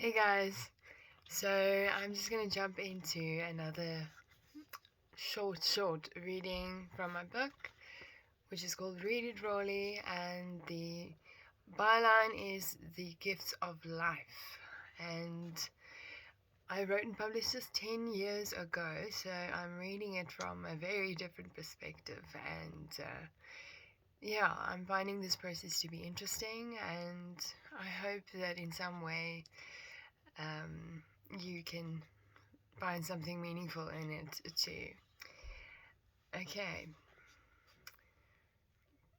Hey guys, so I'm just gonna jump into another short reading from my book, which is called Read It Rawly, and the byline is The Gifts of Life. And I wrote and published this 10 years ago, so I'm reading it from a very different perspective. And yeah, I'm finding this process to be interesting, and I hope that in some way you can find something meaningful in it too. Okay.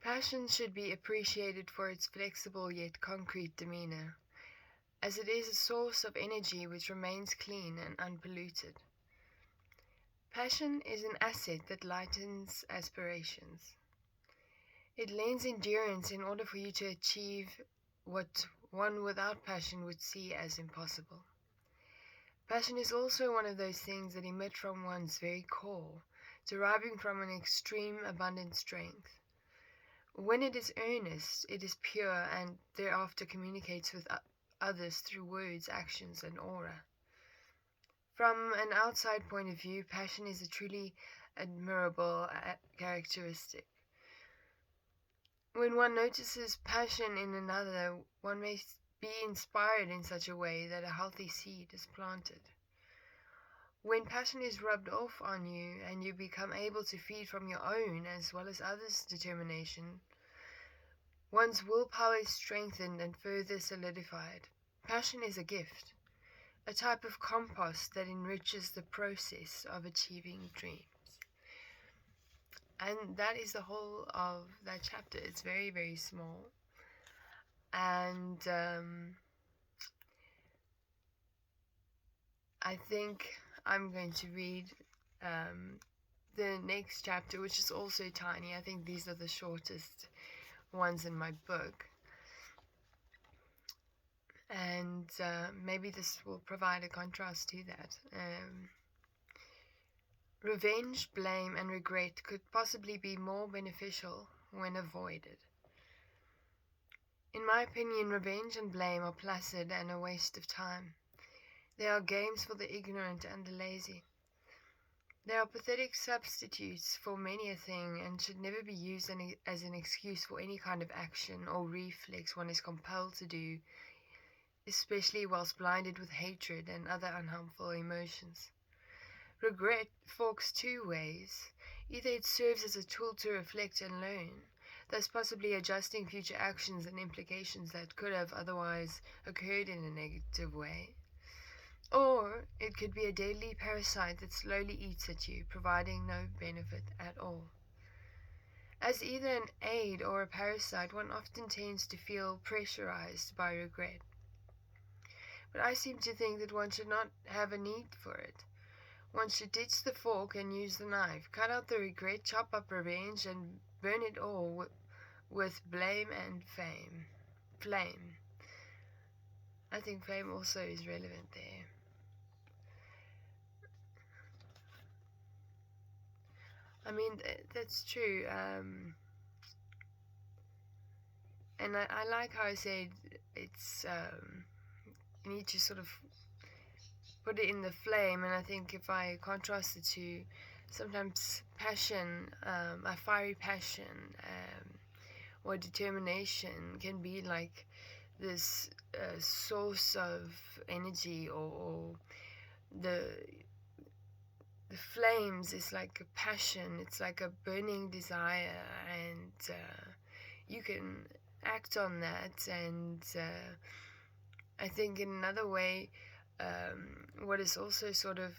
Passion should be appreciated for its flexible yet concrete demeanor, as it is a source of energy which remains clean and unpolluted. Passion is an asset that lightens aspirations. It lends endurance in order for you to achieve what one without passion would see as impossible. Passion is also one of those things that emit from one's very core, deriving from an extreme abundant strength. When it is earnest, it is pure and thereafter communicates with others through words, actions, and aura. From an outside point of view, passion is a truly admirable characteristic. When one notices passion in another, one may be inspired in such a way that a healthy seed is planted. When passion is rubbed off on you and you become able to feed from your own as well as others' determination, one's willpower is strengthened and further solidified. Passion is a gift, a type of compost that enriches the process of achieving dreams. And that is the whole of that chapter. It's very, very small. And I think I'm going to read the next chapter, which is also tiny. I think these are the shortest ones in my book. And maybe this will provide a contrast to that. Revenge, blame, and regret could possibly be more beneficial when avoided. In my opinion, revenge and blame are placid and a waste of time. They are games for the ignorant and the lazy. They are pathetic substitutes for many a thing and should never be used as an excuse for any kind of action or reflex one is compelled to do, especially whilst blinded with hatred and other unharmful emotions. Regret forks two ways. Either it serves as a tool to reflect and learn, thus possibly adjusting future actions and implications that could have otherwise occurred in a negative way. Or it could be a deadly parasite that slowly eats at you, providing no benefit at all. As either an aid or a parasite, one often tends to feel pressurized by regret. But I seem to think that one should not have a need for it. One should ditch the fork and use the knife, cut out the regret, chop up revenge, and burn it all with blame and flame. I think flame also is relevant there. I mean, that's true. And I like how I said it's, you need to sort of put it in the flame. And I think if I contrast the two, sometimes passion, a fiery passion, or determination can be like this source of energy, or the flames is like a passion. It's like a burning desire, and you can act on that. And I think in another way, what is also sort of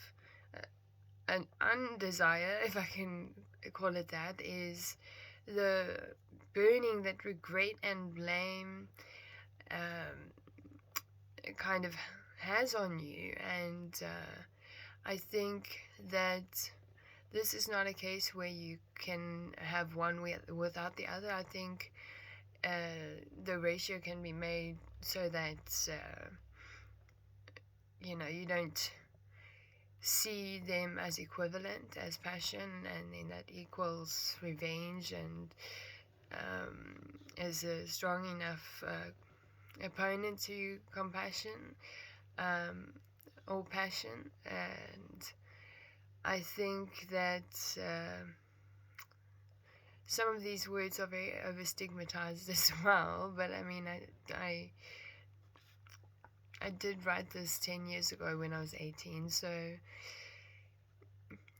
an undesire, if I can call it that, is the burning that regret and blame kind of has on you. And I think that this is not a case where you can have one without the other. I think the ratio can be made so that you don't see them as equivalent as passion, and then that equals revenge and is a strong enough opponent to compassion. or passion. And I think that some of these words are very over stigmatized as well. But I mean, I did write this 10 years ago when I was 18. So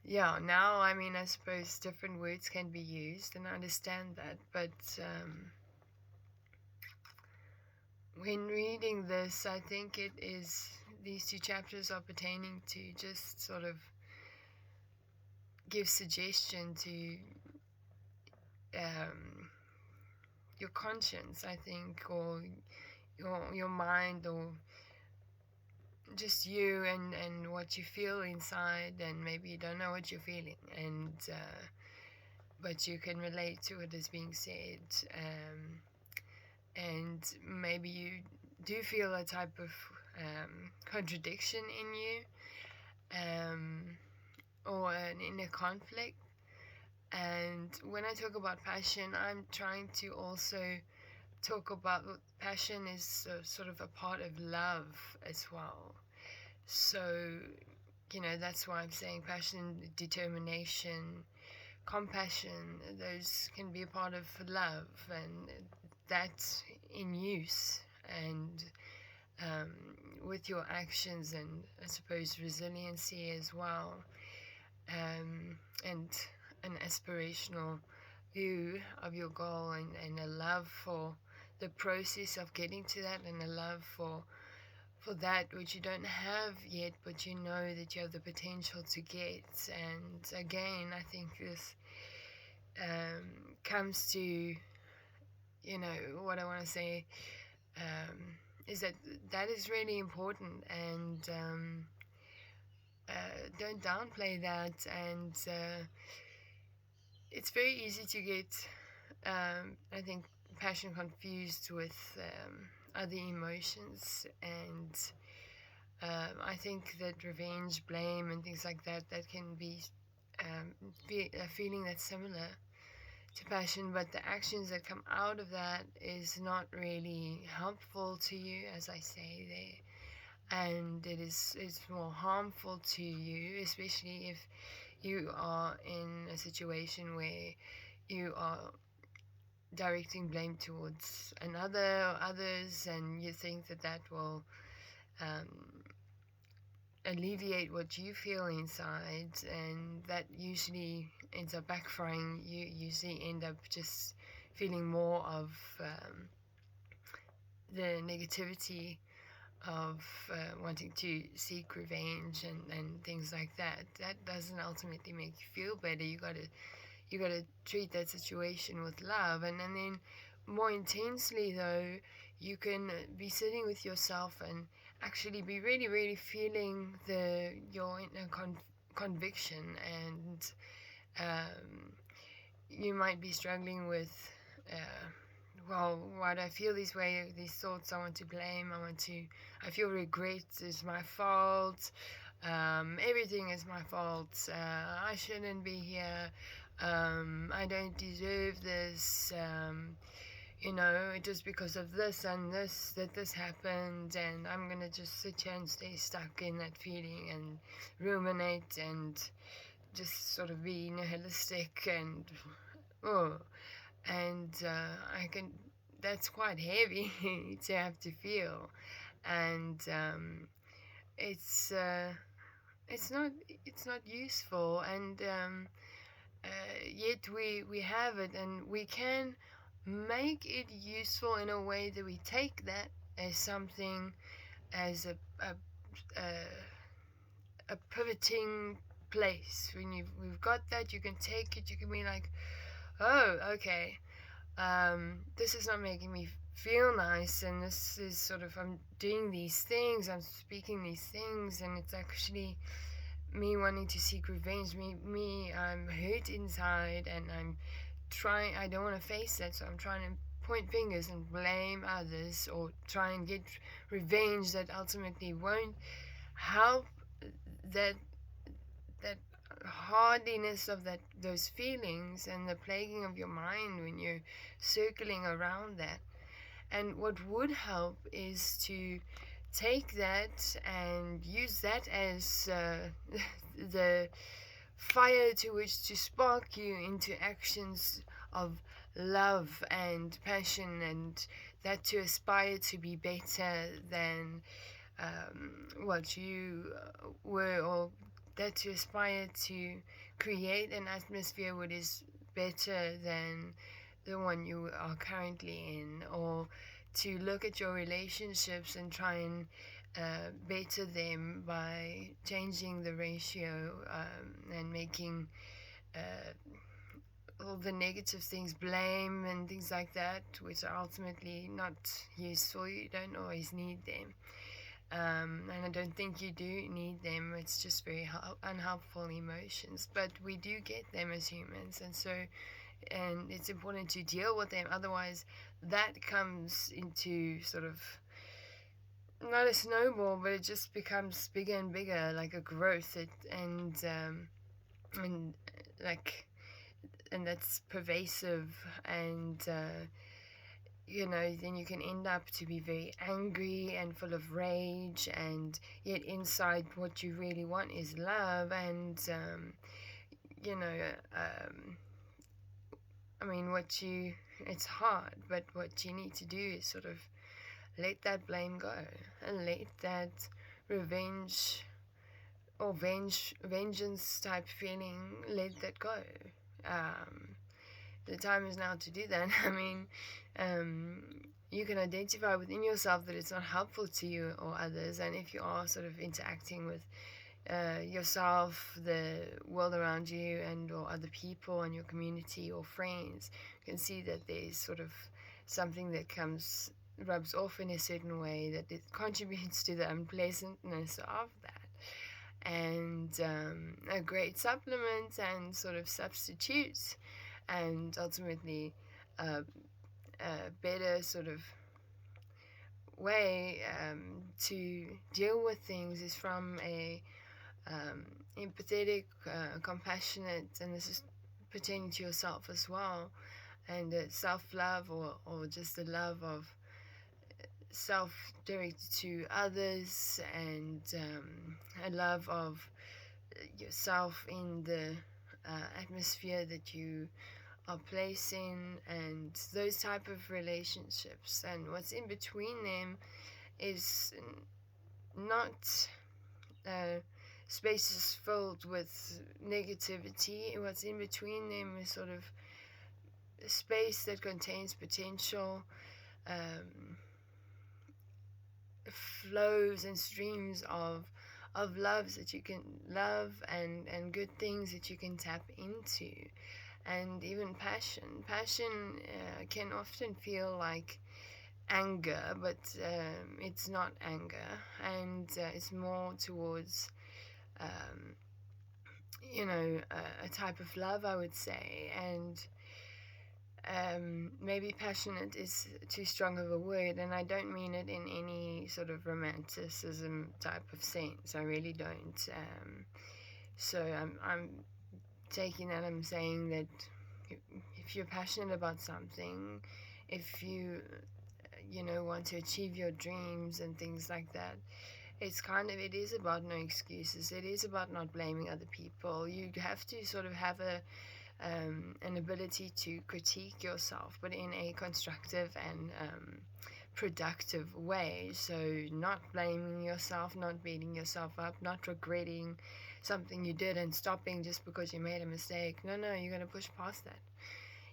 yeah, now I mean, I suppose different words can be used, and I understand that. But when reading this, I think these two chapters are pertaining to just sort of give suggestion to your conscience, I think, or your mind, or just you and what you feel inside. And maybe you don't know what you're feeling, and but you can relate to what is being said, and maybe you do feel a type of contradiction in you, or an inner conflict. And when I talk about passion, I'm trying to also talk about passion is sort of a part of love as well. So, that's why I'm saying passion, determination, compassion, those can be a part of love, and that's in use. And with your actions, and I suppose resiliency as well, and an aspirational view of your goal, and a love for the process of getting to that, and a love for that which you don't have yet, but you know that you have the potential to get. And again, I think this comes to, what I want to say is that is really important. And don't downplay that. And it's very easy to get, I think, passion confused with other emotions. And I think that revenge, blame, and things like that can be a feeling that's similar to passion, but the actions that come out of that is not really helpful to you, as I say there. And it's more harmful to you, especially if you are in a situation where you are directing blame towards others, and you think that will alleviate what you feel inside, and that usually ends up backfiring. You usually end up just feeling more of the negativity of wanting to seek revenge, and things like that. That doesn't ultimately make you feel better. You gotta treat that situation with love. And then more intensely though, you can be sitting with yourself and actually be really, really feeling your inner conviction. And you might be struggling with well, why do I feel this way, these thoughts? I want to blame, I feel regret is my fault, everything is my fault, I shouldn't be here, I don't deserve this, just because of this and this, that this happened, and I'm gonna just sit here and stay stuck in that feeling and ruminate and just sort of be nihilistic. And that's quite heavy to have to feel. And it's not useful. And yet we have it, and we can make it useful in a way that we take that as something, as a pivoting place. When we've got that, you can take it, you can be like, oh, okay, this is not making me feel nice, and this is sort of, I'm doing these things, I'm speaking these things, and it's actually me wanting to seek revenge, I'm hurt inside, and I don't want to face that, so I'm trying to point fingers and blame others, or try and get revenge that ultimately won't help that hardiness of those feelings, and the plaguing of your mind when you're circling around that. And what would help is to take that and use that as the fire to which to spark you into actions of love and passion, and that to aspire to be better than what you were, or that to aspire to create an atmosphere what is better than the one you are currently in, or to look at your relationships and try and better them by changing the ratio, and making all the negative things, blame and things like that, which are ultimately not useful. You don't always need them. And I don't think you do need them. It's just very unhelpful emotions, but we do get them as humans, and it's important to deal with them. Otherwise, that comes into sort of not a snowball, but it just becomes bigger and bigger, like a growth. And like, and that's pervasive, and then you can end up to be very angry and full of rage, and yet inside what you really want is love. And you know I mean, it's hard, but what you need to do is sort of let that blame go, and let that revenge or vengeance type feeling, let that go. The time is now to do that. I mean, you can identify within yourself that it's not helpful to you or others, and if you are sort of interacting with yourself, the world around you, and or other people and your community or friends, you can see that there's sort of something that rubs off in a certain way, that it contributes to the unpleasantness of that. And a great supplement and sort of substitute, and ultimately a better sort of way to deal with things is from a empathetic, compassionate, and this is pertaining to yourself as well, and self-love, or just the love of self directed to others, and a love of yourself in the atmosphere that you are placed in, and those type of relationships. And what's in between them is not spaces filled with negativity. What's in between them is sort of a space that contains potential, flows and streams of loves that you can love, and good things that you can tap into, and even passion can often feel like anger, but it's not anger, and it's more towards a type of love, I would say. And maybe passionate is too strong of a word, and I don't mean it in any sort of romanticism type of sense. I really don't. So I'm taking that. I'm saying that if you're passionate about something, if you want to achieve your dreams and things like that, it is about no excuses. It is about not blaming other people. You have to sort of have an ability to critique yourself, but in a constructive and productive way. So not blaming yourself, not beating yourself up, not regretting something you did and stopping just because you made a mistake. No, you're going to push past that.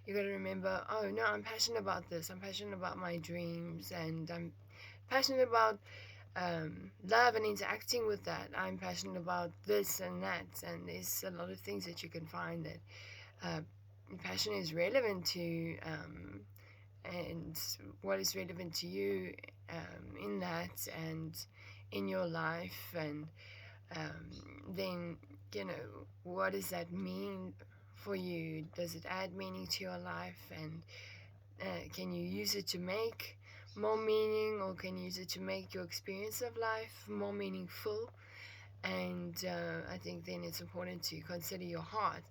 You got to remember, oh no, I'm passionate about this. I'm passionate about my dreams, and I'm passionate about love and interacting with that. I'm passionate about this and that, and there's a lot of things that you can find that passion is relevant to, and what is relevant to you in that and in your life, and then what does that mean for you? Does it add meaning to your life, and can you use it to make more meaning, or can you use it to make your experience of life more meaningful? And I think then it's important to consider your heart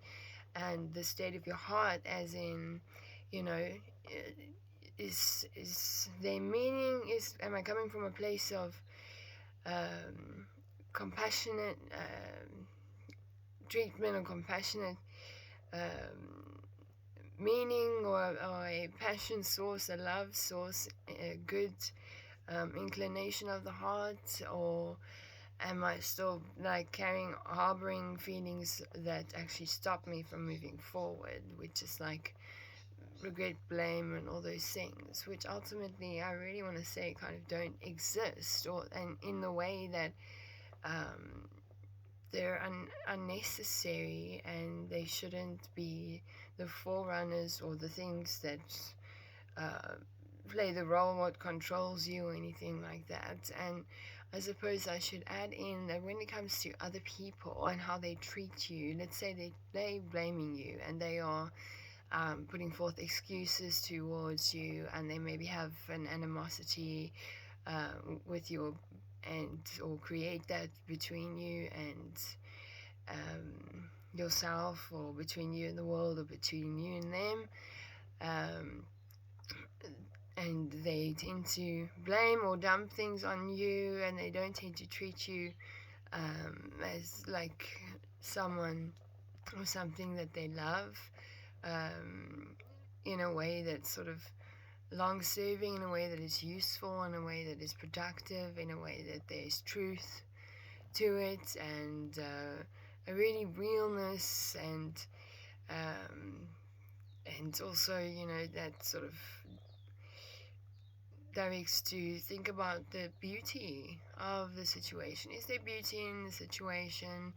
and the state of your heart, as in, is there meaning? Am I coming from a place of compassionate treatment or compassionate um, meaning, or a passion source, a love source, a good inclination of the heart, or am I still like harboring feelings that actually stop me from moving forward, which is like regret, blame, and all those things, which ultimately I really want to say kind of don't exist, or and in the way that um, they're unnecessary, and they shouldn't be the forerunners or the things that uh, play the role what controls you or anything like that. And I suppose I should add in that when it comes to other people and how they treat you, let's say they blaming you, and they are putting forth excuses towards you, and they maybe have an animosity uh, with your, and or create that between you and yourself, or between you and the world, or between you and them. Um, and they tend to blame or dump things on you, and they don't tend to treat you as like someone or something that they love, um, in a way that's sort of long serving, in a way that is useful, in a way that is productive, in a way that there's truth to it, and a really realness, um, and also, that sort of directs to think about the beauty of the situation. Is there beauty in the situation?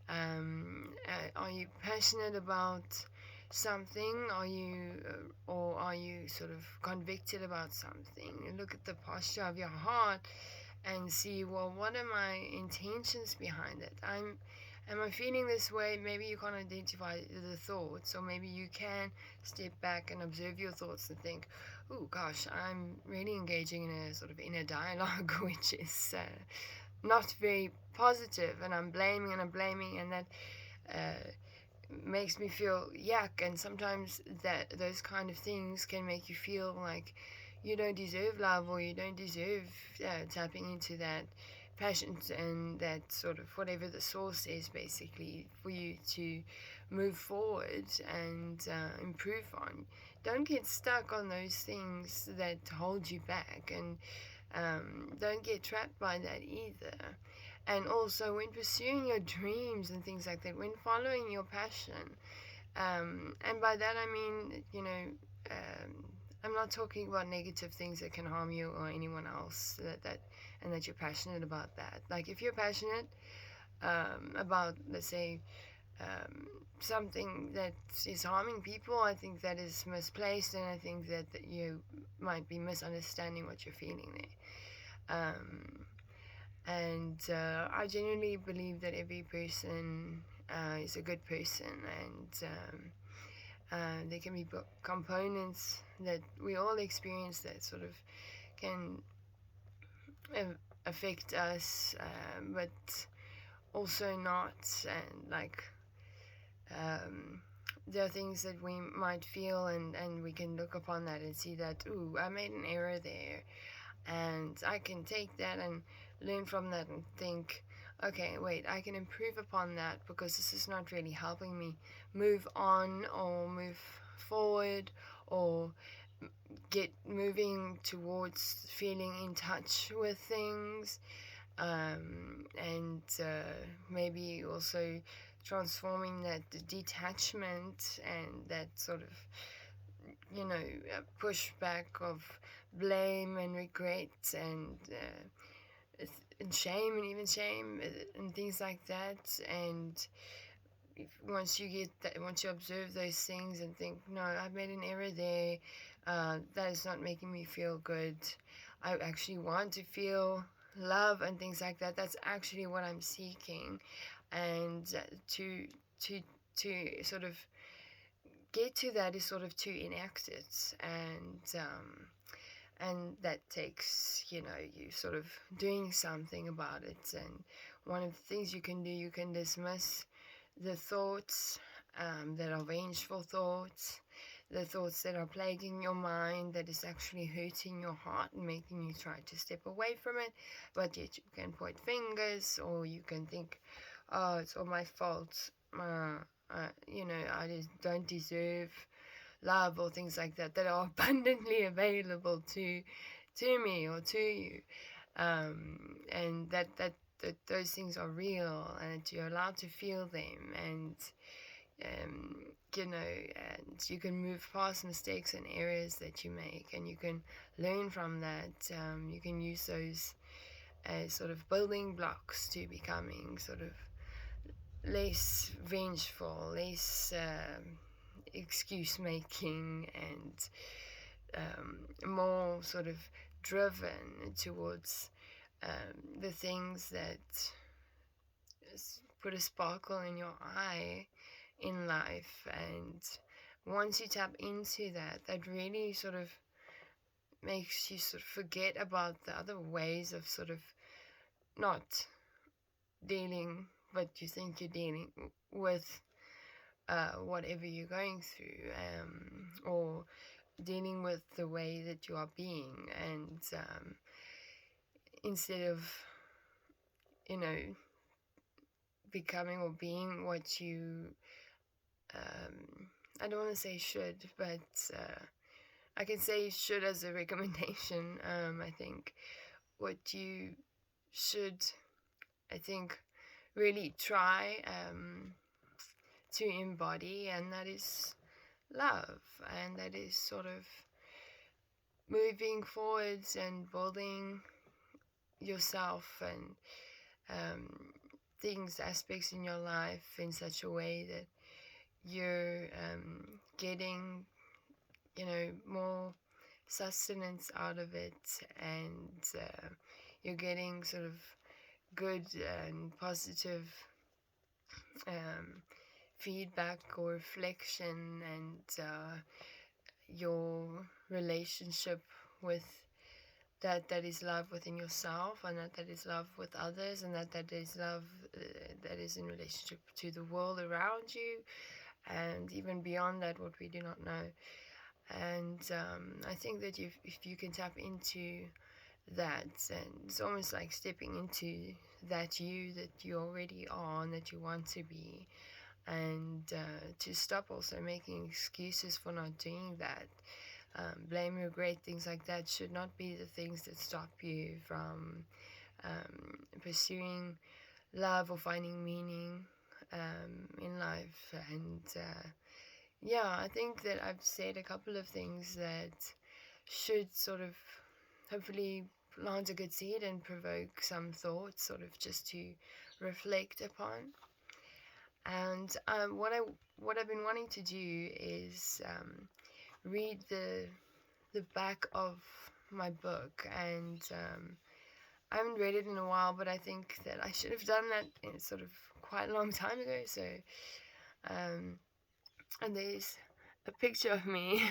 Are you passionate about something? Or are you sort of convicted about something? You look at the posture of your heart and see, well, what are my intentions behind it? Am I feeling this way? Maybe you can't identify the thoughts, or maybe you can step back and observe your thoughts and think, oh gosh, I'm really engaging in a sort of inner dialogue, which is not very positive, and I'm blaming, and that uh, makes me feel yuck. And sometimes those kind of things can make you feel like you don't deserve love, or you don't deserve tapping into that passion and that sort of whatever the source is, basically, for you to move forward and improve on. Don't get stuck on those things that hold you back, and don't get trapped by that either. And also, when pursuing your dreams and things like that, when following your passion, and by that I mean, I'm not talking about negative things that can harm you or anyone else, and that you're passionate about that. Like, if you're passionate about, let's say, um, something that is harming people, I think that is misplaced, and I think that you might be misunderstanding what you're feeling there. And I genuinely believe that every person is a good person, and there can be components that we all experience that sort of can affect us, but also not. And like, there are things that we might feel, and we can look upon that and see that, ooh, I made an error there, and I can take that and learn from that and think, okay, wait, I can improve upon that, because this is not really helping me move on or move forward, or get moving towards feeling in touch with things, and maybe also transforming that detachment and that sort of, pushback of blame and regret, and shame, and even shame, and things like that. And once you observe those things and think, no, I've made an error there, that is not making me feel good. I actually want to feel love and things like that. That's actually what I'm seeking, and to sort of get to that is sort of to enact it, and that takes, you sort of doing something about it. And one of the things you can do, you can dismiss the thoughts that are vengeful thoughts, the thoughts that are plaguing your mind that is actually hurting your heart and making you try to step away from it, but yet you can point fingers, or you can think, oh, it's all my fault. I just don't deserve love, or things like that are abundantly available to me or to you, and that those things are real, and you're allowed to feel them, and um, and you can move past mistakes and errors that you make, and you can learn from that. You can use those as sort of building blocks to becoming sort of less vengeful, less excuse making, and more sort of driven towards the things that put a sparkle in your eye in life. And once you tap into that, that really sort of makes you sort of forget about the other ways of sort of not dealing, but you think you're dealing with whatever you're going through, or dealing with the way that you are being, and instead of, becoming or being what you, I don't want to say should, but I can say should as a recommendation. I think what you should, I think, really try to embody, and that is love, and that is sort of moving forwards and building yourself and aspects in your life in such a way that you're getting, more sustenance out of it, and you're getting sort of good and positive feedback or reflection, and your relationship with that is love within yourself, and that is love with others, and that is love that is in relationship to the world around you, and even beyond that, what we do not know. And I think that if you can tap into that, and it's almost like stepping into that you already are and that you want to be, and to stop also making excuses for not doing that. Blame, regret, things like that should not be the things that stop you from pursuing love or finding meaning in life. And I think that I've said a couple of things that should sort of hopefully plant a good seed and provoke some thoughts, sort of just to reflect upon. And what I've been wanting to do is read the back of my book, and I haven't read it in a while, but I think that I should have done that in sort of quite a long time ago. So, and there's a picture of me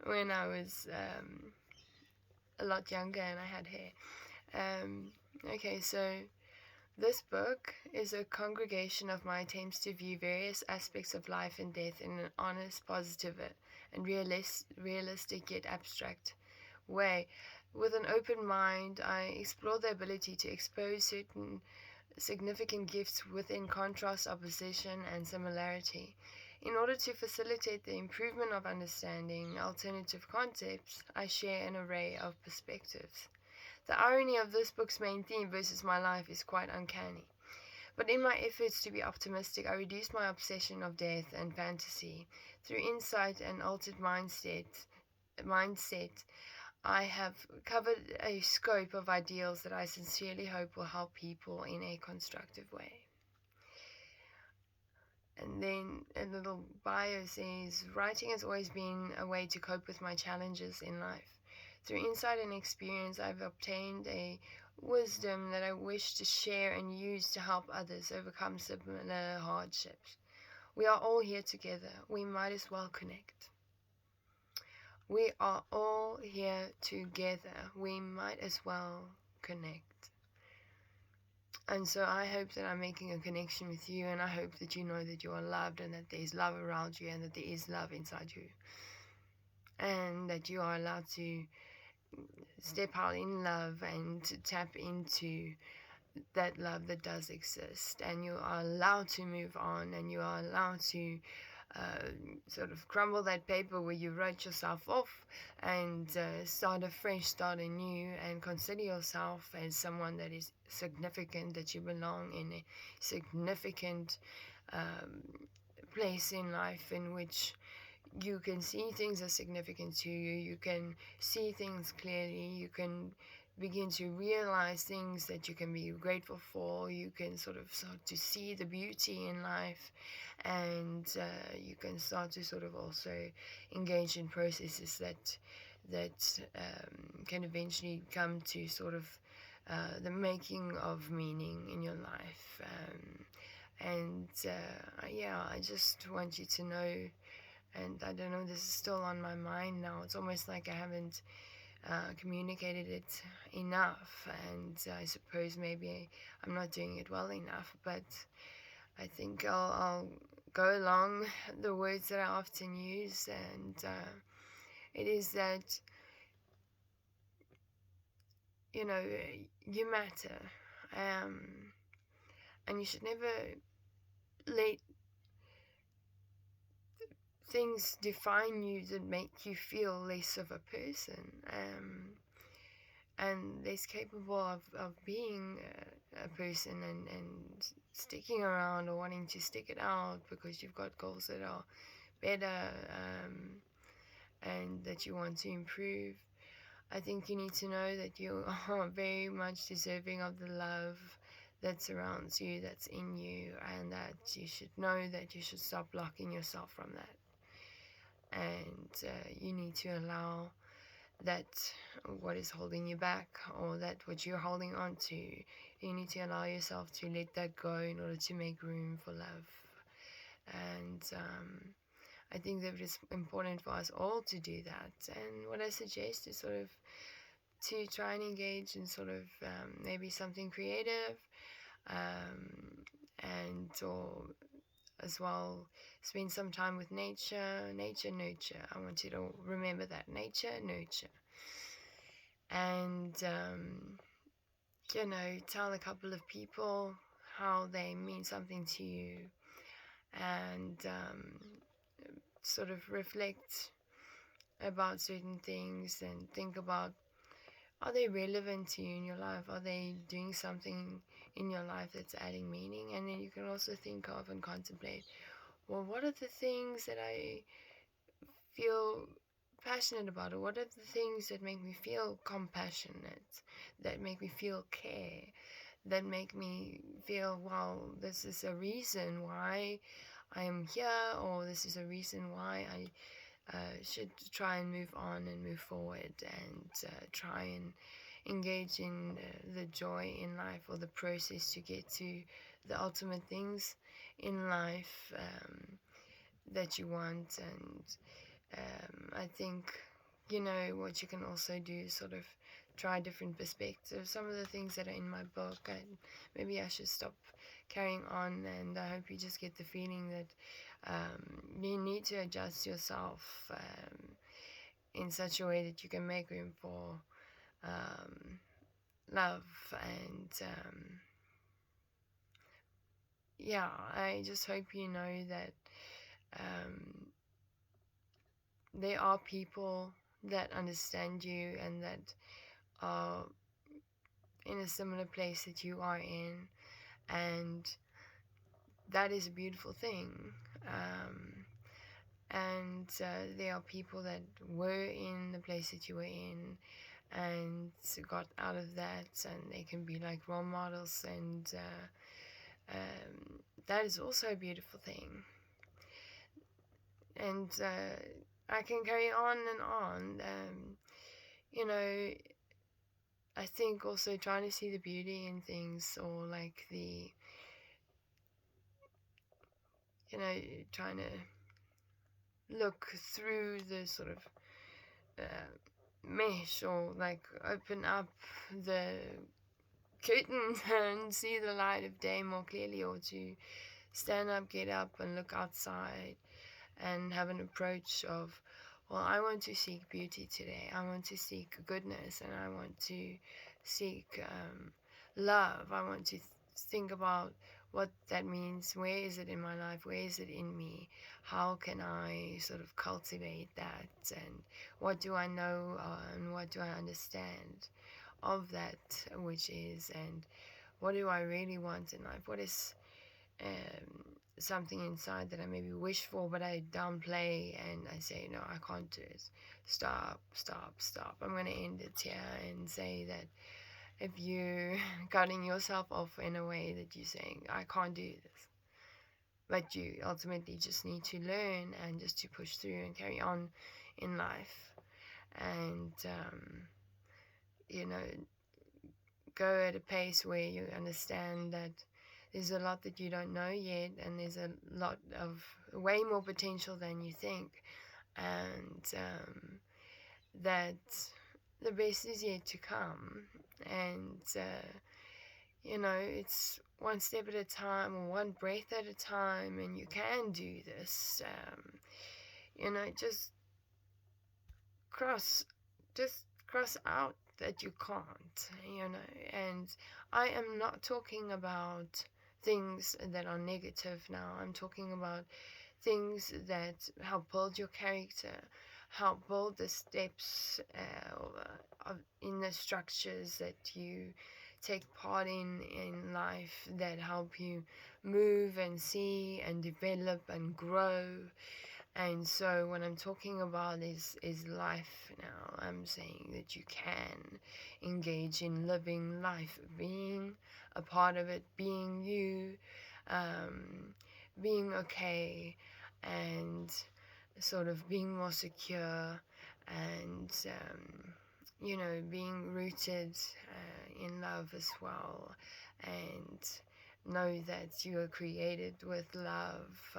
when I was a lot younger and I had hair. Okay, so this book is a congregation of my attempts to view various aspects of life and death in an honest, positive, and realistic yet abstract way. With an open mind, I explore the ability to expose certain significant gifts within contrast, opposition, and similarity. In order to facilitate the improvement of understanding alternative concepts, I share an array of perspectives. The irony of this book's main theme versus my life is quite uncanny. But in my efforts to be optimistic, I reduce my obsession of death and fantasy. Through insight and altered mindset, I have covered a scope of ideals that I sincerely hope will help people in a constructive way. And then a little bio says, writing has always been a way to cope with my challenges in life. Through insight and experience, I've obtained a wisdom that I wish to share and use to help others overcome similar hardships. We are all here together. We might as well connect. We are all here together. We might as well connect. And so I hope that I'm making a connection with you, and I hope that you know that you are loved and that there's love around you and that there is love inside you, and that you are allowed to step out in love and to tap into that love that does exist, and you are allowed to move on, and you are allowed to uh, sort of crumble that paper where you wrote yourself off, and start afresh, start anew, and consider yourself as someone that is significant, that you belong in a significant um, place in life in which you can see things as significant to you, you can see things clearly, you can begin to realize things that you can be grateful for, you can sort of start to see the beauty in life, and you can start to sort of also engage in processes that can eventually come to sort of the making of meaning in your life. And yeah, I just want you to know, and I don't know, this is still on my mind now. It's almost like I haven't communicated it enough, and I suppose maybe I'm not doing it well enough, but I think I'll go along the words that I often use, and it is that, you know, you matter, um, and you should never let things define you that make you feel less of a person. And less capable of being a person, and sticking around or wanting to stick it out because you've got goals that are better, and that you want to improve. I think you need to know that you are very much deserving of the love that surrounds you, that's in you, and that you should know that you should stop blocking yourself from that. And you need to allow that what is holding you back, or that what you're holding on to, you need to allow yourself to let that go in order to make room for love. And I think that it's important for us all to do that. And what I suggest is sort of to try and engage in sort of maybe something creative, and or as well spend some time with nature. Nurture. I want you to remember that: nature, nurture. And tell a couple of people how they mean something to you, and sort of reflect about certain things and think about, are they relevant to you in your life? Are they doing something in your life that's adding meaning? And then you can also think of and contemplate, well, what are the things that I feel passionate about, or what are the things that make me feel compassionate, that make me feel care, that make me feel, well, this is a reason why I am here, or this is a reason why I should try and move on and move forward, and try and engage in the joy in life, or the process to get to the ultimate things in life that you want. And I think, what you can also do is sort of try different perspectives. Some of the things that are in my book, maybe I should stop carrying on, and I hope you just get the feeling that you need to adjust yourself in such a way that you can make room for love. And yeah, I just hope you know that there are people that understand you and that are in a similar place that you are in, and that is a beautiful thing. And there are people that were in the place that you were in and got out of that, and they can be like role models, and that is also a beautiful thing. And I can carry on and on. I think also trying to see the beauty in things, or like trying to look through the sort of mesh, or like open up the couldn't and see the light of day more clearly, or to stand up, get up, and look outside and have an approach of, well, I want to seek beauty today. I want to seek goodness, and I want to seek love. I want to think about what that means. Where is it in my life? Where is it in me? How can I sort of cultivate that? And what do I know, and what do I understand of that which is? And what do I really want in life? What is um, something inside that I maybe wish for, but I downplay and I say, no, I can't do it. Stop, stop, stop. I'm going to end it here and say that if you're cutting yourself off in a way that you're saying, I can't do this, but you ultimately just need to learn and just to push through and carry on in life. And, you know, go at a pace where you understand that there's a lot that you don't know yet, and there's a lot of way more potential than you think, and that the best is yet to come. And it's one step at a time, or one breath at a time, and you can do this. Just cross just cross out that you can't, and I am not talking about things that are negative now. I'm talking about things that help build your character, help build the steps in the structures that you take part in life, that help you move and see and develop and grow. And so what I'm talking about is life now. I'm saying that you can engage in living life, being a part of it, being you, being okay, and sort of being more secure, and being rooted in love as well, and know that you are created with love.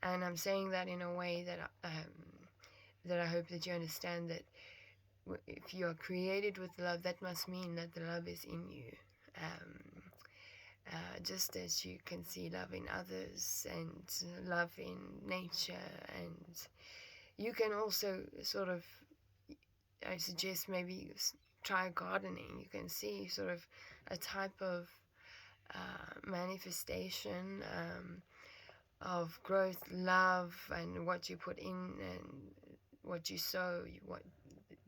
And I'm saying that in a way that I hope that you understand that if you are created with love, that must mean that the love is in you. Just as you can see love in others and love in nature, and you can also sort of, I suggest maybe try gardening. You can see sort of a type of manifestation of growth, love, and what you put in and what you sow, what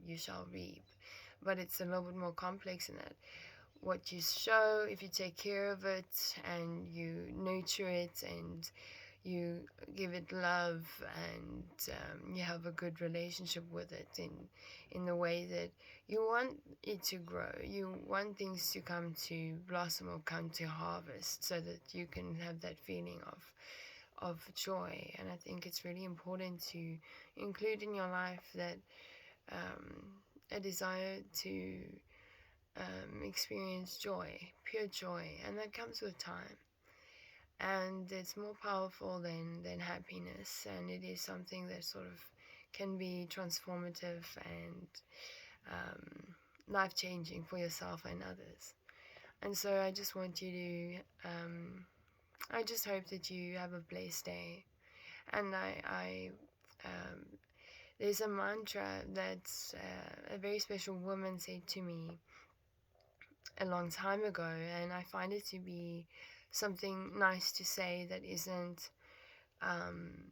you shall reap. But it's a little bit more complex than that. What you sow, if you take care of it and you nurture it and you give it love, and you have a good relationship with it in the way that you want it to grow, you want things to come to blossom or come to harvest, so that you can have that feeling of joy. And I think it's really important to include in your life that a desire to experience joy, pure joy, and that comes with time. And it's more powerful than happiness, and it is something that sort of can be transformative and life-changing for yourself and others. And so I just want you to, I just hope that you have a blessed day. And there's a mantra that a very special woman said to me a long time ago, and I find it to be something nice to say that isn't, um,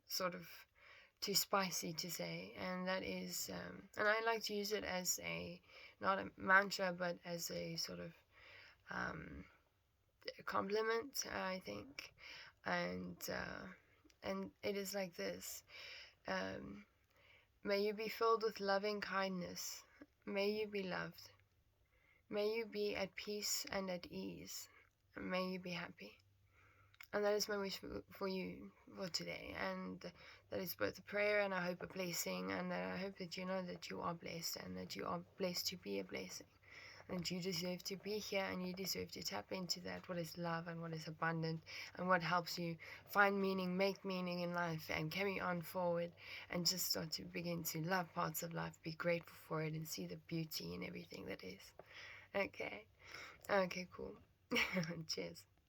sort of too spicy to say. And that is, and I like to use it as not a mantra, but as a sort of compliment, I think. And it is like this. May you be filled with loving kindness. May you be loved. May you be at peace and at ease. May you be happy. And that is my wish for you for today. And that is both a prayer and I hope a blessing. And I hope that you know that you are blessed and that you are blessed to be a blessing. And you deserve to be here, and you deserve to tap into that, what is love and what is abundant and what helps you find meaning, make meaning in life, and carry on forward, and just start to begin to love parts of life, be grateful for it, and see the beauty in everything that is. Okay. Okay, cool. Cheers.